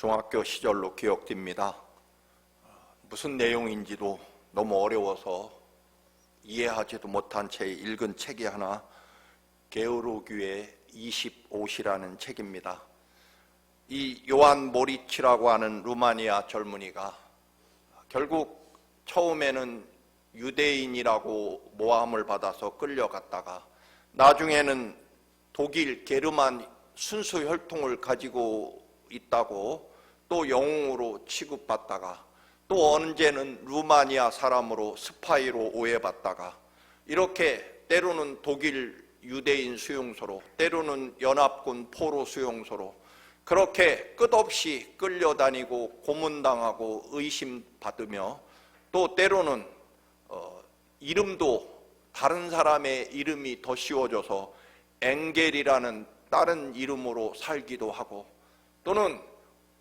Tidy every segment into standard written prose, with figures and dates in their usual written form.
중학교 시절로 기억됩니다. 무슨 내용인지도 너무 어려워서 이해하지도 못한 채 읽은 책이 하나, 게으르기의 25시라는 책입니다. 이 요한 모리치라고 하는 루마니아 젊은이가 결국 처음에는 유대인이라고 모함을 받아서 끌려갔다가 나중에는 독일 게르만 순수 혈통을 가지고 있다고 또 영웅으로 취급받다가 또 언제는 루마니아 사람으로 스파이로 오해받다가 이렇게 때로는 독일 유대인 수용소로 때로는 연합군 포로 수용소로 그렇게 끝없이 끌려다니고 고문당하고 의심받으며 또 때로는 이름도 다른 사람의 이름이 더 씌워져서 엥겔이라는 다른 이름으로 살기도 하고 또는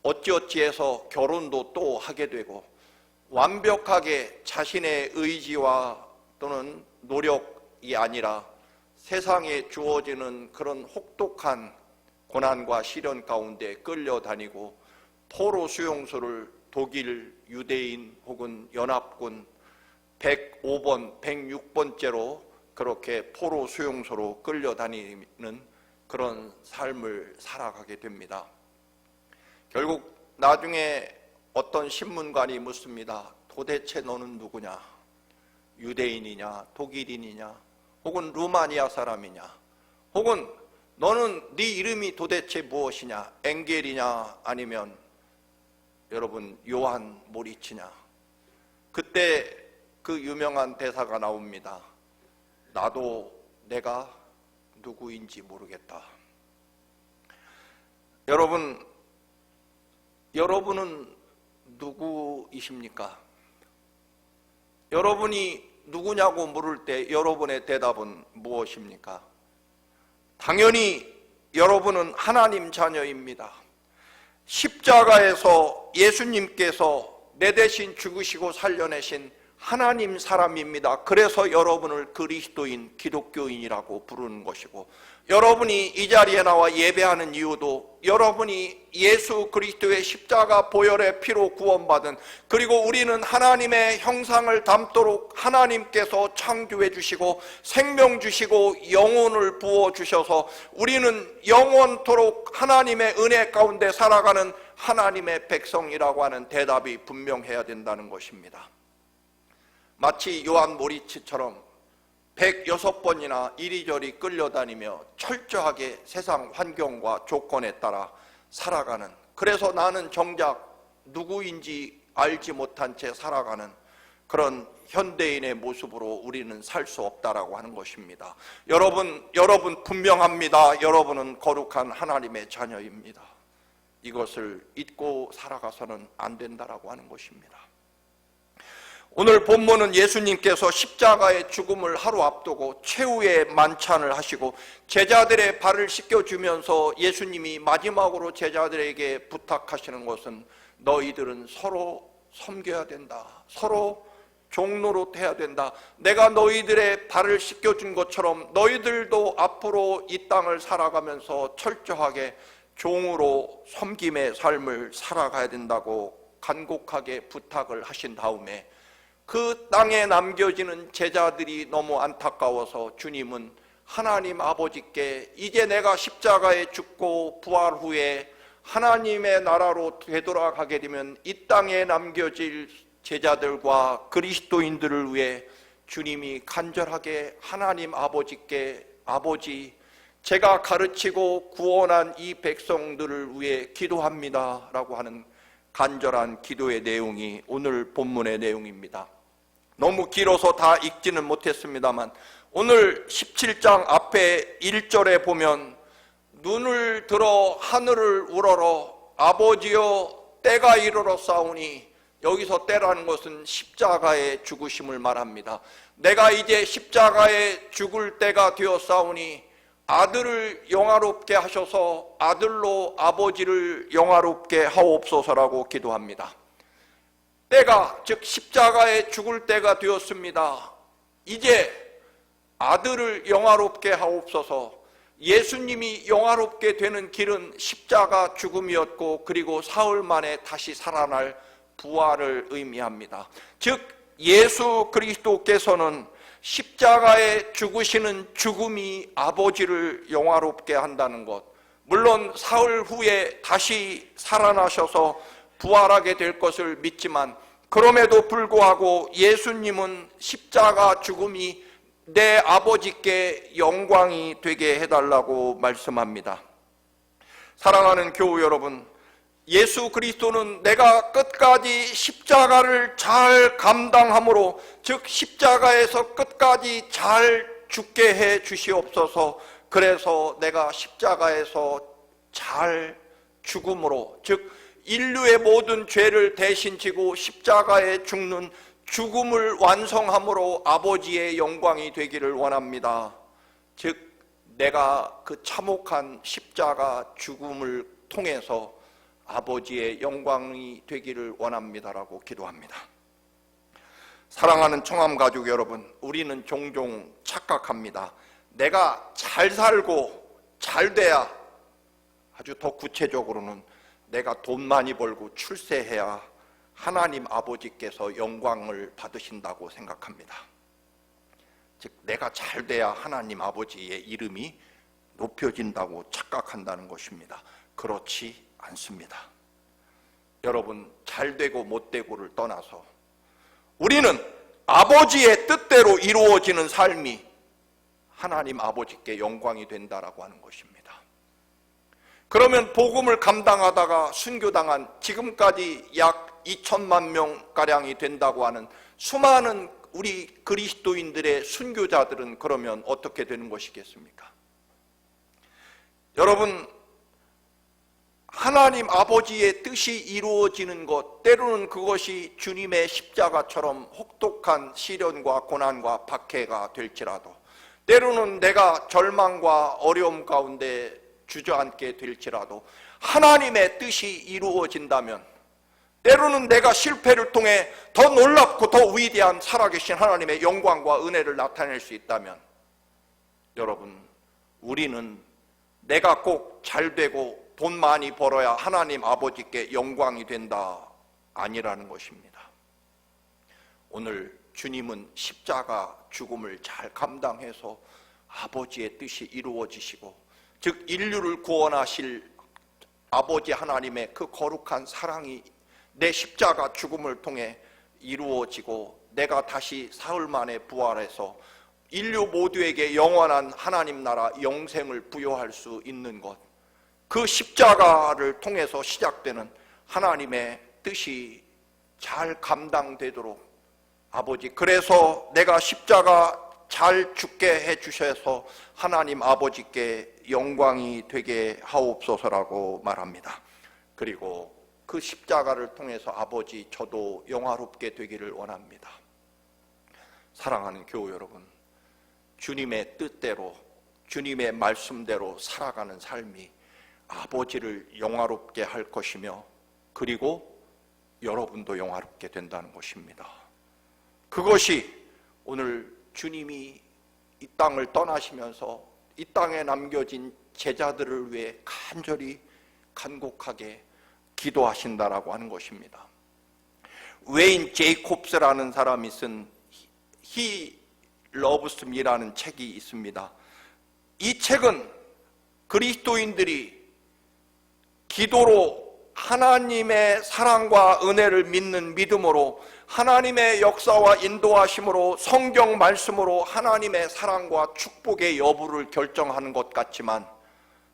어찌어찌해서 결혼도 또 하게 되고 완벽하게 자신의 의지와 또는 노력이 아니라 세상에 주어지는 그런 혹독한 고난과 시련 가운데 끌려다니고 포로 수용소를 독일 유대인 혹은 연합군 105번, 106번째로 그렇게 포로 수용소로 끌려다니는 그런 삶을 살아가게 됩니다. 결국 나중에 어떤 신문관이 묻습니다. 도대체 너는 누구냐? 유대인이냐? 독일인이냐? 혹은 루마니아 사람이냐? 혹은 너는 네 이름이 도대체 무엇이냐? 엥겔이냐? 아니면 여러분 요한 모리치냐? 그때 그 유명한 대사가 나옵니다. 나도 내가 누구인지 모르겠다. 여러분은 누구이십니까? 여러분이 누구냐고 물을 때 여러분의 대답은 무엇입니까? 당연히 여러분은 하나님 자녀입니다. 십자가에서 예수님께서 내 대신 죽으시고 살려내신 하나님 사람입니다. 그래서 여러분을 그리스도인, 기독교인이라고 부르는 것이고 여러분이 이 자리에 나와 예배하는 이유도 여러분이 예수 그리스도의 십자가 보혈의 피로 구원받은 그리고 우리는 하나님의 형상을 담도록 하나님께서 창조해 주시고 생명 주시고 영혼을 부어주셔서 우리는 영원토록 하나님의 은혜 가운데 살아가는 하나님의 백성이라고 하는 대답이 분명해야 된다는 것입니다. 마치 요한 모리치처럼 106번이나 이리저리 끌려다니며 철저하게 세상 환경과 조건에 따라 살아가는, 그래서 나는 정작 누구인지 알지 못한 채 살아가는 그런 현대인의 모습으로 우리는 살 수 없다라고 하는 것입니다. 여러분 분명합니다. 여러분은 거룩한 하나님의 자녀입니다. 이것을 잊고 살아가서는 안 된다라고 하는 것입니다. 오늘 본문은 예수님께서 십자가의 죽음을 하루 앞두고 최후의 만찬을 하시고 제자들의 발을 씻겨주면서 예수님이 마지막으로 제자들에게 부탁하시는 것은 너희들은 서로 섬겨야 된다. 서로 종노릇해야 된다. 내가 너희들의 발을 씻겨준 것처럼 너희들도 앞으로 이 땅을 살아가면서 철저하게 종으로 섬김의 삶을 살아가야 된다고 간곡하게 부탁을 하신 다음에 그 땅에 남겨지는 제자들이 너무 안타까워서 주님은 하나님 아버지께 이제 내가 십자가에 죽고 부활 후에 하나님의 나라로 되돌아가게 되면 이 땅에 남겨질 제자들과 그리스도인들을 위해 주님이 간절하게 하나님 아버지께 아버지 제가 가르치고 구원한 이 백성들을 위해 기도합니다 라고 하는 간절한 기도의 내용이 오늘 본문의 내용입니다. 너무 길어서 다 읽지는 못했습니다만 오늘 17장 앞에 1절에 보면 눈을 들어 하늘을 우러러 아버지여 때가 이르렀사오니, 여기서 때라는 것은 십자가의 죽으심을 말합니다. 내가 이제 십자가에 죽을 때가 되었사오니 아들을 영화롭게 하셔서 아들로 아버지를 영화롭게 하옵소서라고 기도합니다. 때가, 즉 십자가에 죽을 때가 되었습니다. 이제 아들을 영화롭게 하옵소서. 예수님이 영화롭게 되는 길은 십자가 죽음이었고 그리고 사흘 만에 다시 살아날 부활을 의미합니다. 즉 예수 그리스도께서는 십자가에 죽으시는 죽음이 아버지를 영화롭게 한다는 것, 물론 사흘 후에 다시 살아나셔서 부활하게 될 것을 믿지만, 그럼에도 불구하고 예수님은 십자가 죽음이 내 아버지께 영광이 되게 해달라고 말씀합니다. 사랑하는 교우 여러분, 예수 그리스도는 내가 끝까지 십자가를 잘 감당함으로, 즉 십자가에서 끝까지 잘 죽게 해 주시옵소서. 그래서 내가 십자가에서 잘 죽음으로, 즉 인류의 모든 죄를 대신 지고 십자가에 죽는 죽음을 완성함으로 아버지의 영광이 되기를 원합니다. 즉 내가 그 참혹한 십자가 죽음을 통해서 아버지의 영광이 되기를 원합니다라고 기도합니다. 사랑하는 청암가족 여러분, 우리는 종종 착각합니다. 내가 잘 살고 잘 돼야, 아주 더 구체적으로는 내가 돈 많이 벌고 출세해야 하나님 아버지께서 영광을 받으신다고 생각합니다. 즉 내가 잘 돼야 하나님 아버지의 이름이 높여진다고 착각한다는 것입니다. 그렇지 않습니다. 여러분, 잘 되고 못 되고를 떠나서 우리는 아버지의 뜻대로 이루어지는 삶이 하나님 아버지께 영광이 된다라고 하는 것입니다. 그러면 복음을 감당하다가 순교당한, 지금까지 약 2천만 명가량이 된다고 하는 수많은 우리 그리스도인들의 순교자들은 그러면 어떻게 되는 것이겠습니까? 여러분, 하나님 아버지의 뜻이 이루어지는 것, 때로는 그것이 주님의 십자가처럼 혹독한 시련과 고난과 박해가 될지라도, 때로는 내가 절망과 어려움 가운데 주저앉게 될지라도 하나님의 뜻이 이루어진다면, 때로는 내가 실패를 통해 더 놀랍고 더 위대한 살아계신 하나님의 영광과 은혜를 나타낼 수 있다면, 여러분, 우리는 내가 꼭 잘되고 돈 많이 벌어야 하나님 아버지께 영광이 된다, 아니라는 것입니다. 오늘 주님은 십자가 죽음을 잘 감당해서 아버지의 뜻이 이루어지시고, 즉 인류를 구원하실 아버지 하나님의 그 거룩한 사랑이 내 십자가 죽음을 통해 이루어지고, 내가 다시 사흘 만에 부활해서 인류 모두에게 영원한 하나님 나라 영생을 부여할 수 있는 것, 그 십자가를 통해서 시작되는 하나님의 뜻이 잘 감당되도록 아버지, 그래서 내가 십자가 잘 죽게 해주셔서 하나님 아버지께 영광이 되게 하옵소서라고 말합니다. 그리고 그 십자가를 통해서 아버지, 저도 영화롭게 되기를 원합니다. 사랑하는 교우 여러분, 주님의 뜻대로, 주님의 말씀대로 살아가는 삶이 아버지를 영화롭게 할 것이며, 그리고 여러분도 영화롭게 된다는 것입니다. 그것이 오늘 주님이 이 땅을 떠나시면서 이 땅에 남겨진 제자들을 위해 간절히 간곡하게 기도하신다라고 하는 것입니다. 웨인 제이콥스라는 사람이 쓴 He Loves Me라는 책이 있습니다. 이 책은 그리스도인들이 기도로 하나님의 사랑과 은혜를 믿는 믿음으로, 하나님의 역사와 인도하심으로, 성경 말씀으로 하나님의 사랑과 축복의 여부를 결정하는 것 같지만,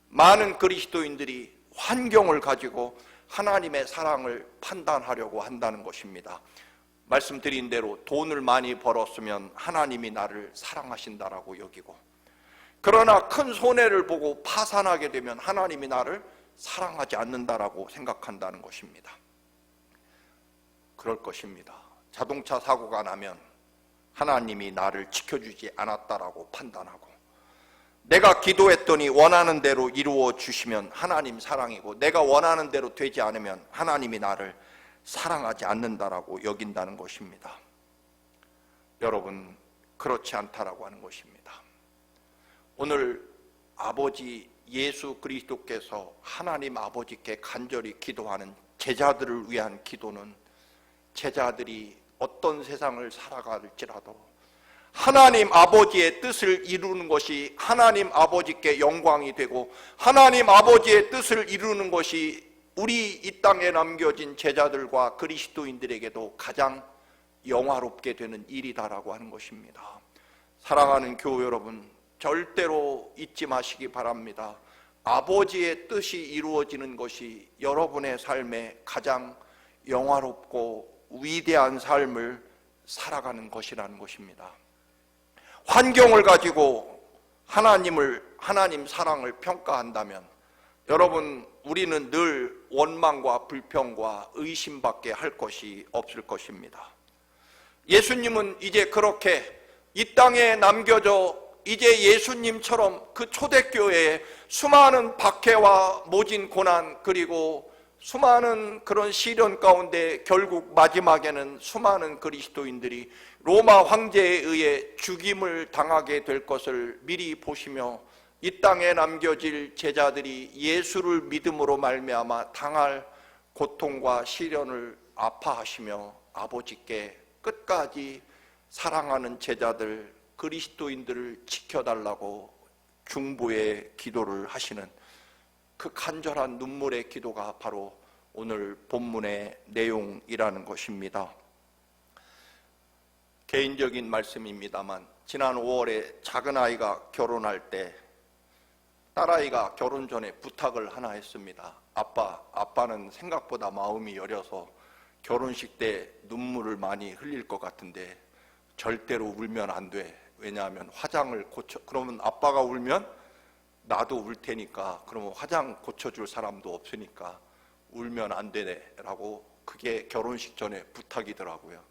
많은 그리스도인들이 환경을 가지고 하나님의 사랑을 판단하려고 한다는 것입니다. 말씀드린 대로 돈을 많이 벌었으면 하나님이 나를 사랑하신다라고 여기고, 그러나 큰 손해를 보고 파산하게 되면 하나님이 나를 사랑하지 않는다라고 생각한다는 것입니다. 그럴 것입니다. 자동차 사고가 나면 하나님이 나를 지켜주지 않았다라고 판단하고, 내가 기도했더니 원하는 대로 이루어 주시면 하나님 사랑이고, 내가 원하는 대로 되지 않으면 하나님이 나를 사랑하지 않는다라고 여긴다는 것입니다. 여러분, 그렇지 않다라고 하는 것입니다. 오늘 아버지 예수 그리스도께서 하나님 아버지께 간절히 기도하는 제자들을 위한 기도는 제자들이 어떤 세상을 살아갈지라도 하나님 아버지의 뜻을 이루는 것이 하나님 아버지께 영광이 되고 하나님 아버지의 뜻을 이루는 것이 우리 이 땅에 남겨진 제자들과 그리스도인들에게도 가장 영화롭게 되는 일이다라고 하는 것입니다. 사랑하는 교우 여러분, 절대로 잊지 마시기 바랍니다. 아버지의 뜻이 이루어지는 것이 여러분의 삶에 가장 영화롭고 위대한 삶을 살아가는 것이라는 것입니다. 환경을 가지고 하나님 사랑을 평가한다면 여러분, 우리는 늘 원망과 불평과 의심밖에 할 것이 없을 것입니다. 예수님은 이제 그렇게 이 땅에 남겨져 이제 예수님처럼 그 초대교회에 수많은 박해와 모진 고난 그리고 수많은 그런 시련 가운데 결국 마지막에는 수많은 그리스도인들이 로마 황제에 의해 죽임을 당하게 될 것을 미리 보시며 이 땅에 남겨질 제자들이 예수를 믿음으로 말미암아 당할 고통과 시련을 아파하시며 아버지께 끝까지 사랑하는 제자들 그리스도인들을 지켜달라고 중보의 기도를 하시는 그 간절한 눈물의 기도가 바로 오늘 본문의 내용이라는 것입니다. 개인적인 말씀입니다만 지난 5월에 작은 아이가 결혼할 때 딸아이가 결혼 전에 부탁을 하나 했습니다. 아빠는 생각보다 마음이 여려서 결혼식 때 눈물을 많이 흘릴 것 같은데 절대로 울면 안 돼. 왜냐하면 화장을 그러면 아빠가 울면 나도 울 테니까 그러면 화장 고쳐줄 사람도 없으니까 울면 안 되네 라고 그게 결혼식 전에 부탁이더라고요.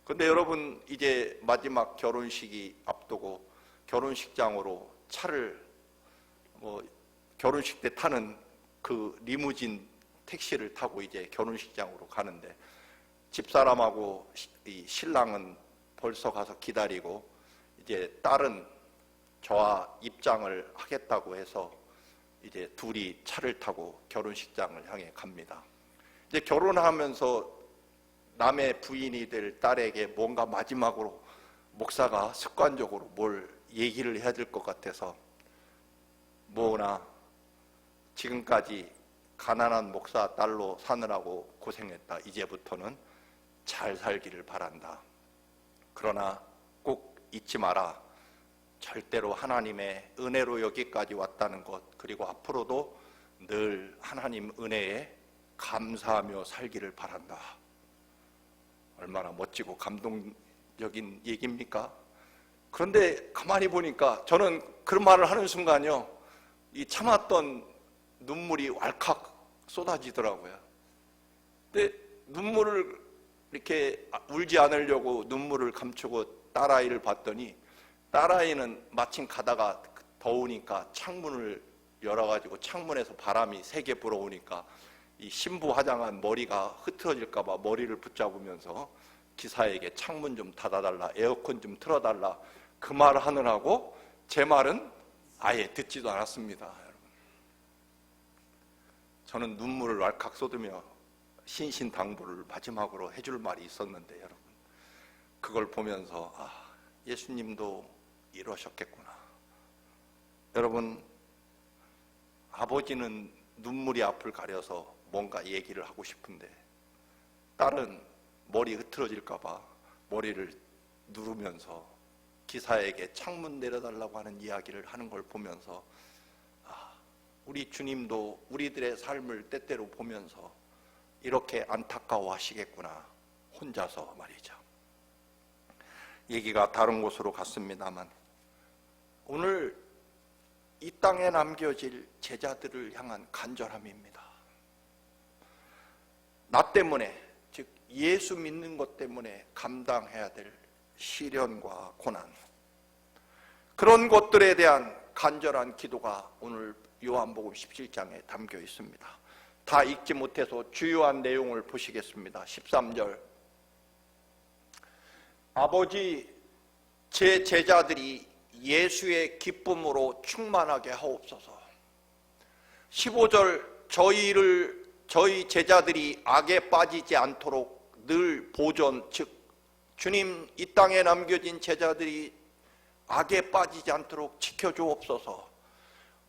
근데 여러분 이제 마지막 결혼식이 앞두고 결혼식장으로 차를 결혼식 때 타는 그 리무진 택시를 타고 이제 결혼식장으로 가는데 집사람하고 이 신랑은 벌써 가서 기다리고 이제 딸은 저와 입장을 하겠다고 해서 이제 둘이 차를 타고 결혼식장을 향해 갑니다. 이제 결혼하면서 남의 부인이 될 딸에게 뭔가 마지막으로 목사가 습관적으로 뭘 얘기를 해야 될 것 같아서 뭐나 지금까지 가난한 목사 딸로 사느라고 고생했다. 이제부터는 잘 살기를 바란다. 그러나 꼭 잊지 마라. 절대로 하나님의 은혜로 여기까지 왔다는 것 그리고 앞으로도 늘 하나님 은혜에 감사하며 살기를 바란다. 얼마나 멋지고 감동적인 얘기입니까? 그런데 가만히 보니까 저는 그런 말을 하는 순간요 이 참았던 눈물이 왈칵 쏟아지더라고요. 근데 눈물을 이렇게 울지 않으려고 눈물을 감추고 딸아이를 봤더니 딸아이는 마침 가다가 더우니까 창문을 열어가지고 창문에서 바람이 세게 불어오니까 이 신부 화장한 머리가 흐트러질까 봐 머리를 붙잡으면서 기사에게 창문 좀 닫아달라, 에어컨 좀 틀어달라 그 말을 하느라고 제 말은 아예 듣지도 않았습니다. 여러분. 저는 눈물을 왈칵 쏟으며 신신당부를 마지막으로 해줄 말이 있었는데 여러분 그걸 보면서 예수님도 이러셨겠구나. 여러분 아버지는 눈물이 앞을 가려서 뭔가 얘기를 하고 싶은데 딸은 머리 흐트러질까 봐 머리를 누르면서 기사에게 창문 내려달라고 하는 이야기를 하는 걸 보면서 우리 주님도 우리들의 삶을 때때로 보면서 이렇게 안타까워하시겠구나. 혼자서 말이죠. 얘기가 다른 곳으로 갔습니다만 오늘 이 땅에 남겨질 제자들을 향한 간절함입니다. 나 때문에 즉 예수 믿는 것 때문에 감당해야 될 시련과 고난 그런 것들에 대한 간절한 기도가 오늘 요한복음 17장에 담겨 있습니다. 다 읽지 못해서 주요한 내용을 보시겠습니다. 13절 아버지 제 제자들이 예수의 기쁨으로 충만하게 하옵소서. 15절 저희 제자들이 악에 빠지지 않도록 늘 보존, 즉 주님 이 땅에 남겨진 제자들이 악에 빠지지 않도록 지켜주옵소서.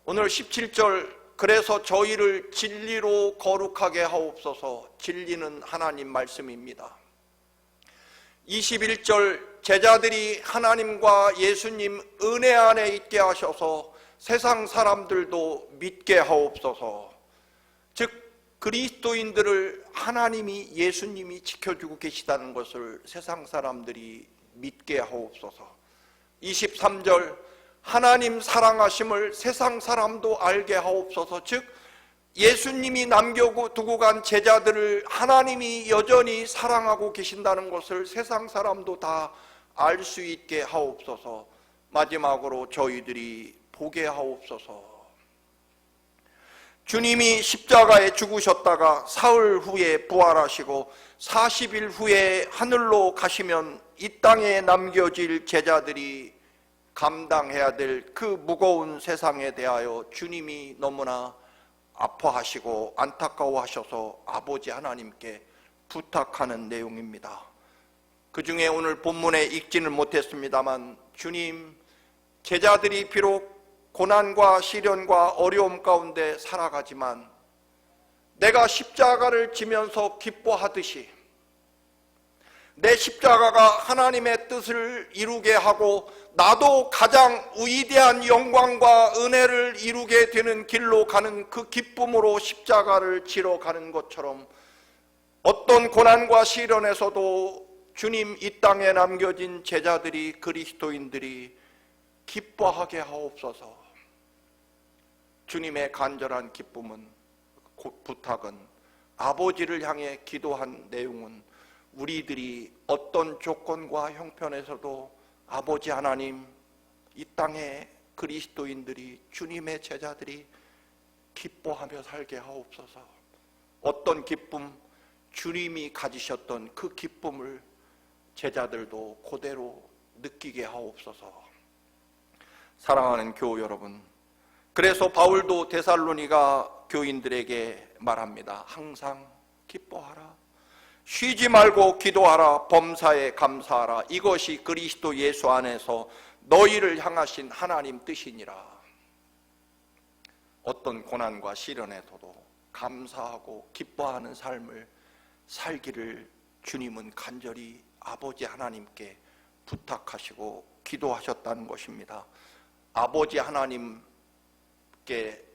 오늘 17절 그래서 저희를 진리로 거룩하게 하옵소서. 진리는 하나님 말씀입니다. 21절 제자들이 하나님과 예수님 은혜 안에 있게 하셔서 세상 사람들도 믿게 하옵소서. 즉 그리스도인들을 하나님이 예수님이 지켜주고 계시다는 것을 세상 사람들이 믿게 하옵소서. 23절 하나님 사랑하심을 세상 사람도 알게 하옵소서. 즉 예수님이 남겨두고 간 제자들을 하나님이 여전히 사랑하고 계신다는 것을 세상 사람도 다 알 수 있게 하옵소서. 마지막으로 저희들이 보게 하옵소서. 주님이 십자가에 죽으셨다가 사흘 후에 부활하시고 40일 후에 하늘로 가시면 이 땅에 남겨질 제자들이 감당해야 될 그 무거운 세상에 대하여 주님이 너무나 아파하시고 안타까워하셔서 아버지 하나님께 부탁하는 내용입니다. 그 중에 오늘 본문에 읽지는 못했습니다만 주님, 제자들이 비록 고난과 시련과 어려움 가운데 살아가지만 내가 십자가를 지면서 기뻐하듯이 내 십자가가 하나님의 뜻을 이루게 하고 나도 가장 위대한 영광과 은혜를 이루게 되는 길로 가는 그 기쁨으로 십자가를 지러 가는 것처럼 어떤 고난과 시련에서도 주님 이 땅에 남겨진 제자들이 그리스도인들이 기뻐하게 하옵소서. 주님의 간절한 기쁨은 부탁은 아버지를 향해 기도한 내용은 우리들이 어떤 조건과 형편에서도 아버지 하나님 이 땅에 그리스도인들이 주님의 제자들이 기뻐하며 살게 하옵소서. 어떤 기쁨, 주님이 가지셨던 그 기쁨을 제자들도 그대로 느끼게 하옵소서. 사랑하는 교우 여러분, 그래서 바울도 데살로니가 교인들에게 말합니다. 항상 기뻐하라, 쉬지 말고 기도하라, 범사에 감사하라. 이것이 그리스도 예수 안에서 너희를 향하신 하나님 뜻이니라. 어떤 고난과 시련에서도 감사하고 기뻐하는 삶을 살기를 주님은 간절히 아버지 하나님께 부탁하시고 기도하셨다는 것입니다. 아버지 하나님께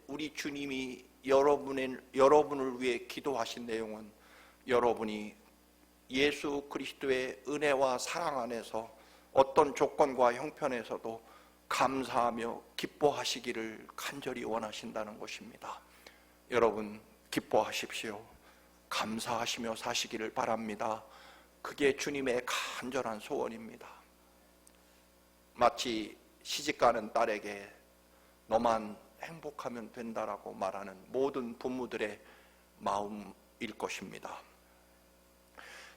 우리 주님이 여러분을 위해 기도하신 내용은 여러분이 예수 그리스도의 은혜와 사랑 안에서 어떤 조건과 형편에서도 감사하며 기뻐하시기를 간절히 원하신다는 것입니다. 여러분 기뻐하십시오. 감사하시며 사시기를 바랍니다. 그게 주님의 간절한 소원입니다. 마치 시집가는 딸에게 너만 행복하면 된다라고 말하는 모든 부모들의 마음일 것입니다.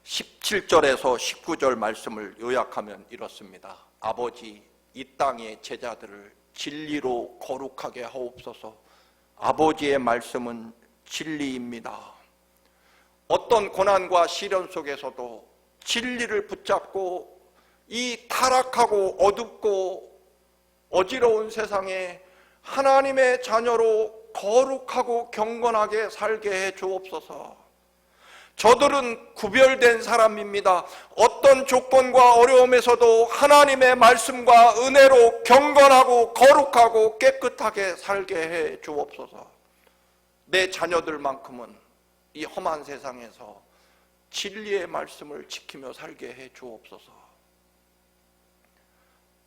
17절에서 19절 말씀을 요약하면 이렇습니다. 아버지, 이 땅의 제자들을 진리로 거룩하게 하옵소서. 아버지의 말씀은 진리입니다. 어떤 고난과 시련 속에서도 진리를 붙잡고 이 타락하고 어둡고 어지러운 세상에 하나님의 자녀로 거룩하고 경건하게 살게 해 주옵소서. 저들은 구별된 사람입니다. 어떤 조건과 어려움에서도 하나님의 말씀과 은혜로 경건하고 거룩하고 깨끗하게 살게 해 주옵소서. 내 자녀들만큼은 이 험한 세상에서 진리의 말씀을 지키며 살게 해 주옵소서.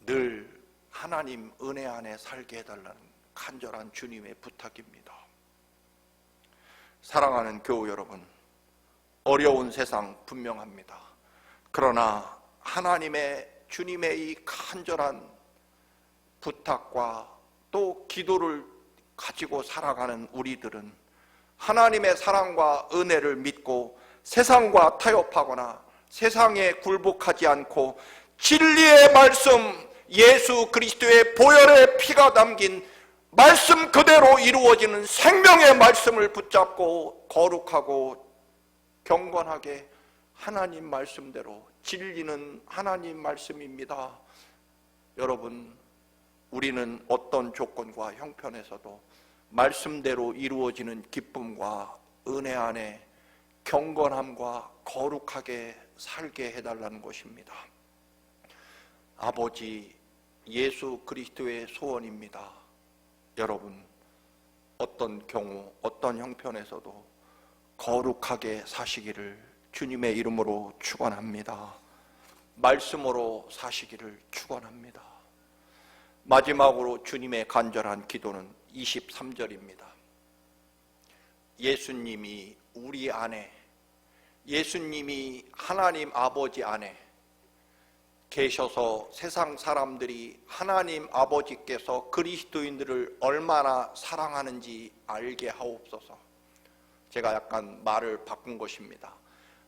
늘 하나님 은혜 안에 살게 해달라는 간절한 주님의 부탁입니다. 사랑하는 교우 여러분, 어려운 세상 분명합니다. 그러나 하나님의 주님의 이 간절한 부탁과 또 기도를 가지고 살아가는 우리들은 하나님의 사랑과 은혜를 믿고 세상과 타협하거나 세상에 굴복하지 않고 진리의 말씀, 예수 그리스도의 보혈의 피가 담긴 말씀 그대로 이루어지는 생명의 말씀을 붙잡고 거룩하고 경건하게 하나님 말씀대로 진리는 하나님 말씀입니다. 여러분, 우리는 어떤 조건과 형편에서도 말씀대로 이루어지는 기쁨과 은혜 안에 경건함과 거룩하게 살게 해달라는 것입니다. 아버지 예수 그리스도의 소원입니다. 여러분, 어떤 경우 어떤 형편에서도 거룩하게 사시기를 주님의 이름으로 축원합니다. 말씀으로 사시기를 축원합니다. 마지막으로 주님의 간절한 기도는 23절입니다. 예수님이 우리 안에, 예수님이 하나님 아버지 안에 계셔서 세상 사람들이 하나님 아버지께서 그리스도인들을 얼마나 사랑하는지 알게 하옵소서. 제가 약간 말을 바꾼 것입니다.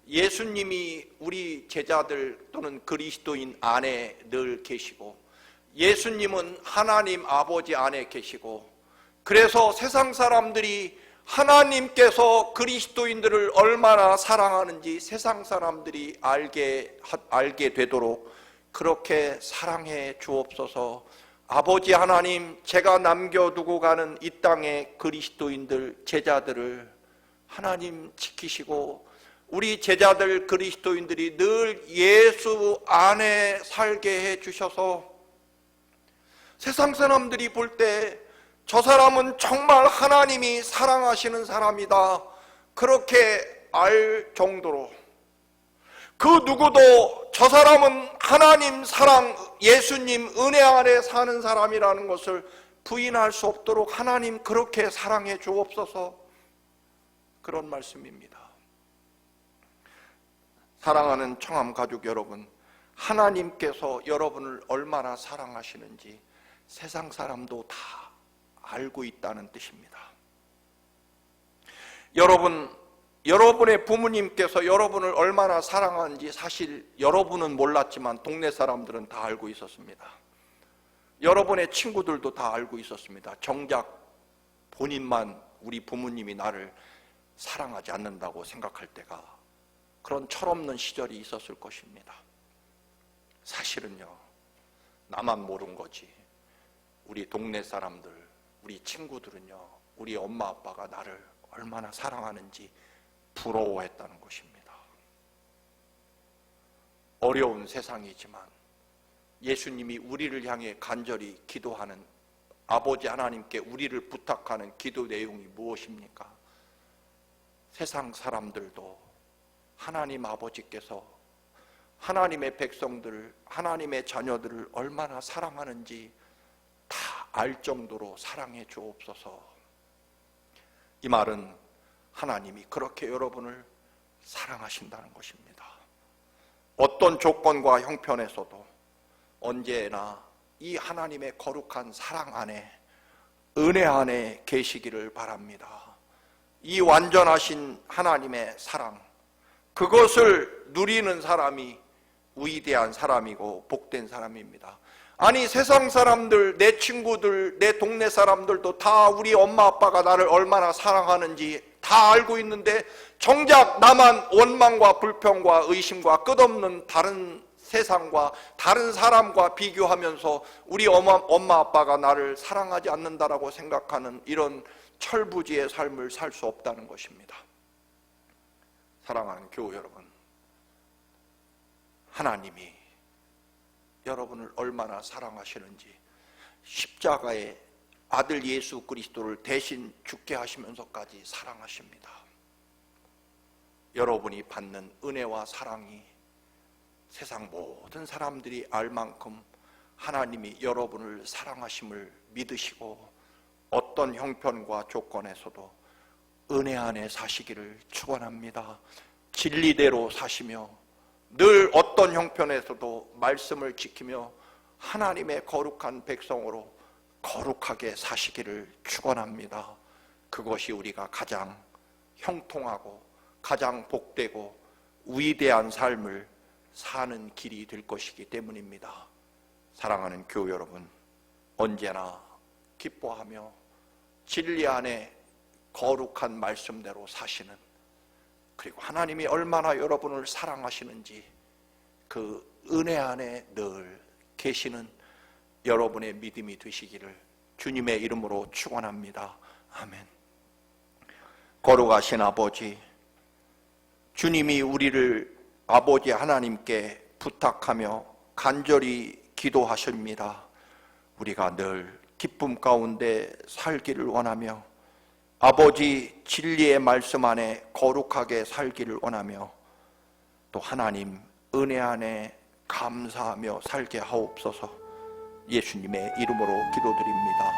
예수님이 우리 제자들 또는 그리스도인 안에 늘 계시고, 예수님은 하나님 아버지 안에 계시고, 그래서 세상 사람들이 하나님께서 그리스도인들을 얼마나 사랑하는지 세상 사람들이 알게 되도록 그렇게 사랑해 주옵소서. 아버지 하나님, 제가 남겨두고 가는 이 땅의 그리스도인들, 제자들을 하나님 지키시고, 우리 제자들 그리스도인들이 늘 예수 안에 살게 해 주셔서 세상 사람들이 볼 때 저 사람은 정말 하나님이 사랑하시는 사람이다, 그렇게 알 정도로, 그 누구도 저 사람은 하나님 사랑, 예수님 은혜 안에 사는 사람이라는 것을 부인할 수 없도록 하나님 그렇게 사랑해 주옵소서. 그런 말씀입니다. 사랑하는 청암 가족 여러분, 하나님께서 여러분을 얼마나 사랑하시는지 세상 사람도 다 알고 있다는 뜻입니다. 여러분의 부모님께서 여러분을 얼마나 사랑하는지 사실 여러분은 몰랐지만 동네 사람들은 다 알고 있었습니다. 여러분의 친구들도 다 알고 있었습니다. 정작 본인만 우리 부모님이 나를 사랑하지 않는다고 생각할 때가, 그런 철없는 시절이 있었을 것입니다. 사실은요, 나만 모르는 거지 우리 동네 사람들, 우리 친구들은요, 우리 엄마 아빠가 나를 얼마나 사랑하는지 부러워했다는 것입니다. 어려운 세상이지만 예수님이 우리를 향해 간절히 기도하는, 아버지 하나님께 우리를 부탁하는 기도 내용이 무엇입니까? 세상 사람들도 하나님 아버지께서 하나님의 백성들을, 하나님의 자녀들을 얼마나 사랑하는지 다 알 정도로 사랑해 주옵소서. 이 말은 하나님이 그렇게 여러분을 사랑하신다는 것입니다. 어떤 조건과 형편에서도 언제나 이 하나님의 거룩한 사랑 안에, 은혜 안에 계시기를 바랍니다. 이 완전하신 하나님의 사랑, 그것을 누리는 사람이 위대한 사람이고 복된 사람입니다. 아니, 세상 사람들, 내 친구들, 내 동네 사람들도 다 우리 엄마 아빠가 나를 얼마나 사랑하는지 다 알고 있는데 정작 나만 원망과 불평과 의심과 끝없는 다른 세상과 다른 사람과 비교하면서 우리 엄마 아빠가 나를 사랑하지 않는다라고 생각하는 이런 철부지의 삶을 살 수 없다는 것입니다. 사랑하는 교우 여러분, 하나님이 여러분을 얼마나 사랑하시는지 십자가에 아들 예수 그리스도를 대신 죽게 하시면서까지 사랑하십니다. 여러분이 받는 은혜와 사랑이 세상 모든 사람들이 알 만큼 하나님이 여러분을 사랑하심을 믿으시고 어떤 형편과 조건에서도 은혜 안에 사시기를 축원합니다. 진리대로 사시며 늘 어떤 형편에서도 말씀을 지키며 하나님의 거룩한 백성으로 거룩하게 사시기를 축원합니다. 그것이 우리가 가장 형통하고 가장 복되고 위대한 삶을 사는 길이 될 것이기 때문입니다. 사랑하는 교회 여러분, 언제나 기뻐하며 진리 안에 거룩한 말씀대로 사시는, 그리고 하나님이 얼마나 여러분을 사랑하시는지 그 은혜 안에 늘 계시는 여러분의 믿음이 되시기를 주님의 이름으로 축원합니다. 아멘. 거룩하신 아버지, 주님이 우리를 아버지 하나님께 부탁하며 간절히 기도하십니다. 우리가 늘 기쁨 가운데 살기를 원하며 아버지 진리의 말씀 안에 거룩하게 살기를 원하며 또 하나님 은혜 안에 감사하며 살게 하옵소서. 예수님의 이름으로 기도드립니다.